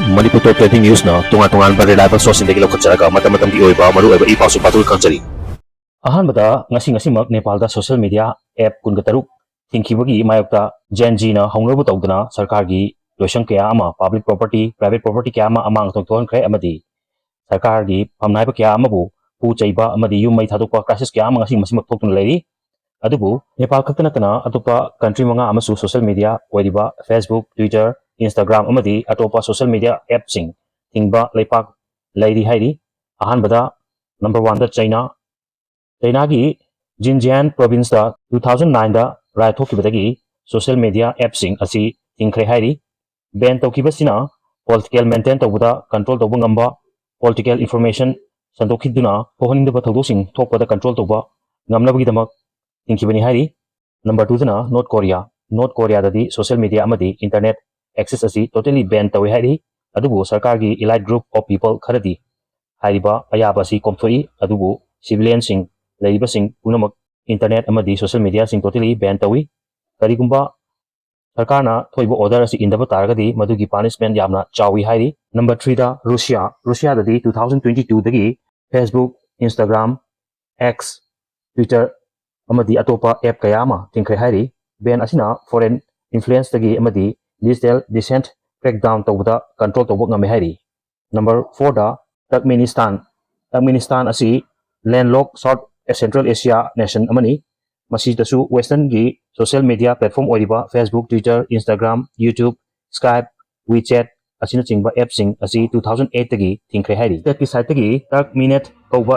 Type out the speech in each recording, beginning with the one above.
Manipur Top Trending News na tunga-tungan ba reliable source indagi lokacaraga mata-matang gi-oiba maru-oiba ipasu patul kansari. Ahanbada ngasi-ngasimak Nepal da social media app kungataruk tingkibagi mayokta Gen Z na hongnabu tawdana sarkargi loisang kaya ama public property private property kaya ama amang tongton kre amadi sarkargi pamnaiba kaya amabu pu chaiba amadi yum mai thadukpa crisis kaya ama ngasi masimak thoktuna leiri adubu Nepal khaktanatana atopa country manga amasu social media oiriba Facebook Twitter Instagram amadi atopa social media app sing tingba Leipak leiri hairi ahanbada number 1 da China gi Xinjiang province da 2009 da rai thokibadagi social media app sing asi tingkhre hairi ban tokibasina political maintain tawbuda control tawbu ngamba political information sandokhiduna pohaningda thodosing thokpada control tawba ngamnabagi damak tingkibani hairi number 2 dana North Korea dadi social media amadi internet access asi totally ban tawi hairi adubu sarkargi elite group of people kharadi hairiba ayaba si komthoi adubu civilian sing leiba sing punamak internet amadi social media sing totally ban tawi karigumba sarkarna thoibo order asi indaba taragadi madugi punishment yamna chawi hairi number 3 da Russia dadi 2022 dagi Facebook Instagram X Twitter amadi atopa app kayama tingkhre hairi ban asina foreign influence dagi amadi digital descent crackdown tawda control tawba ngame hairi number 4 da Turkmenistan asi landlocked South Central Asia nation amani masi tasu western gi social media platform oiriba Facebook Twitter Instagram YouTube Skype WeChat asina chingba app sing asi 2008 tagi tingkhre hairi state site tagi Turkmenet tawba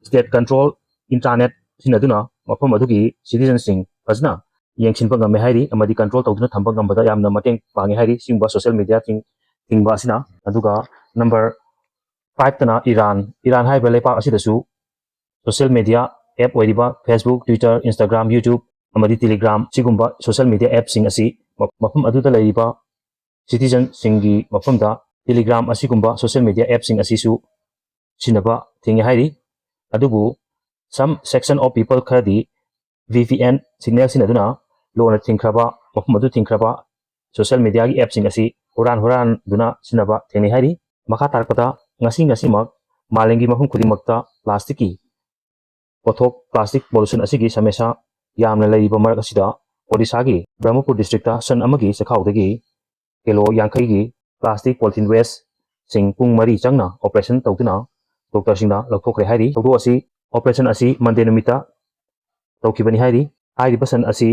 state control intranet sinaduna mafam adugi citizen sing fazna yengsin pa ngame hairi amadi control tawduna thamba ngambada yamna mateng pangi hairi singba social media tingba asina aduga number 5 tana Iran haiba Leipak asidasu social media app oiriba Facebook Twitter Instagram YouTube amadi Telegram sigumba social media app sing asi mafam aduda leiriba citizen singi mafamda Telegram asigumba social media app sing asisu sinaba tingi hairi adubu some section of people kharadi VPN signal sinaduna lona tingkraba mafam adu tingkraba social media gi app sing asi horan duna sinaba tingi hairi makha tarpada ngasi mak malengi mafam kudimakta plastic pollution asigi samesa yamna leiba marak asida Odisha gi Manipur district ta san amagi chakhaodagi kilo 50 gi plastic polythene waste sing pung mari changna operation tawduna doctor singna louthokhare hairi tawdu asi operation asi Monday numita tawkibani hairi basan asi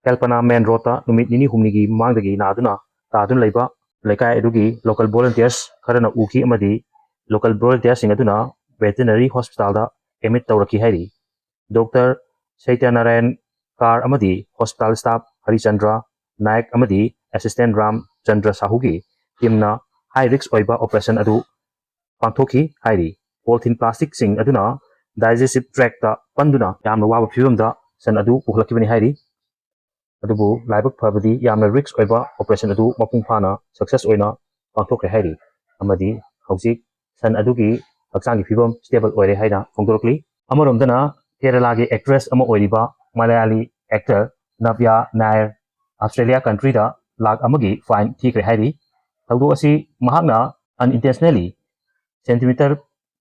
Kalpana main road ta numit nini humni gi mangdagi naduna tadun leiba lekai edugi local volunteers kharana uki amadi local volunteers sing aduna veterinary hospital da emit tawraki hairi Dr. Saityanarayan Kar amadi hospital staff Harichandra Naik amadi assistant Ram Chandra Sahugi timna high risk oiba operation adu pangthoki hairi polythene plastic sing aduna digestive tract ta panduna yamna waba phibamda san adu puhlakibani hairi adubu laibak phabadi yamna risk oiba operation adu mapung phana success oina pangthokre hairi amadi haujik san adugi haksangi phibam stable oire haina phongdorokli amaromdana Kerala gi actress ama oiriba Malayali actor Navya Nair Australia country da lakh amagi fine thikre hairi tawdu asi mahakna unintentionally centimeter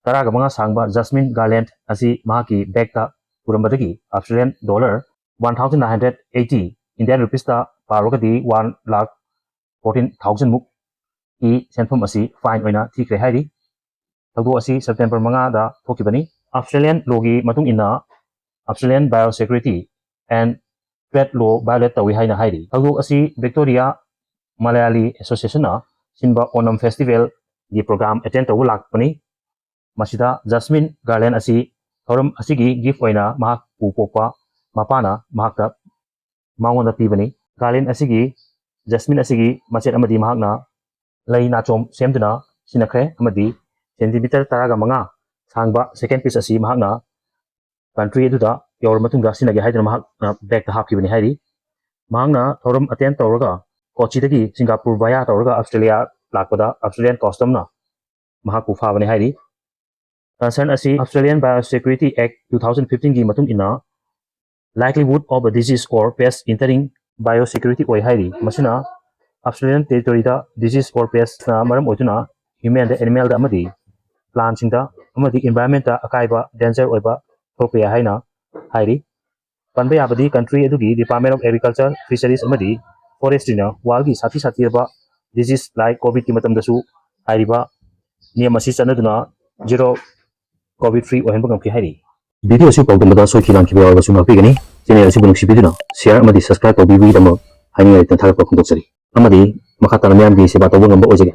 taraga manga sangba jasmine garland asi mahaki bag ta purambadagi Australian dollar 1980 Indian rupees ta parogadi 1,14,000 muk i senfam asi fine oina thikre hairi tawdu asi September manga da thokibani Australian logi matung ina Australian biosecurity and trade law violate tawi haina hairi tawdu asi Victoria Malayali Association na sinba Onam festival gi program attend tawu lakpani masida Jasmine Garland asi thoram asigi gift oina mahak pupokpa mapana mahakta mangonda pibani Garland asigi Jasmine asigi machet amadi mahakna lei nachom semduna sinakre amadi centimeter taraga manga sangba second piece asi mahakna country eduda yor matungda sinagi haidana mahakna bag ta hapkibani hairi mahakna thoram attend tawraga Kochi dagi Singapore via tawraga Australia lakpada Australian custom na mahaku phabani hairi concern asi Australian Biosecurity Act 2015 gi matung ina likelihood of a disease or pest entering biosecurity oi hairi masina Australian territory da disease for pests na maram oituna human da animal da amadi plants da amadi environment da akaiba danger oiba thokpe haina hairi panbe abadi country edugi Department of Agriculture Fisheries amadi Forestry na walgi sati ba disease like covid ki matam da su hairiba niyam asi chanaduna zero covid free ohenba ngam ki hairi video si pawdum da soi khilan ki ba su ngapi gani channel si bunuk si biduna share amadi subscribe to bi damo haini tan thara pa khondok sari amadi makata na myam gi seba tawba ngam ba ojege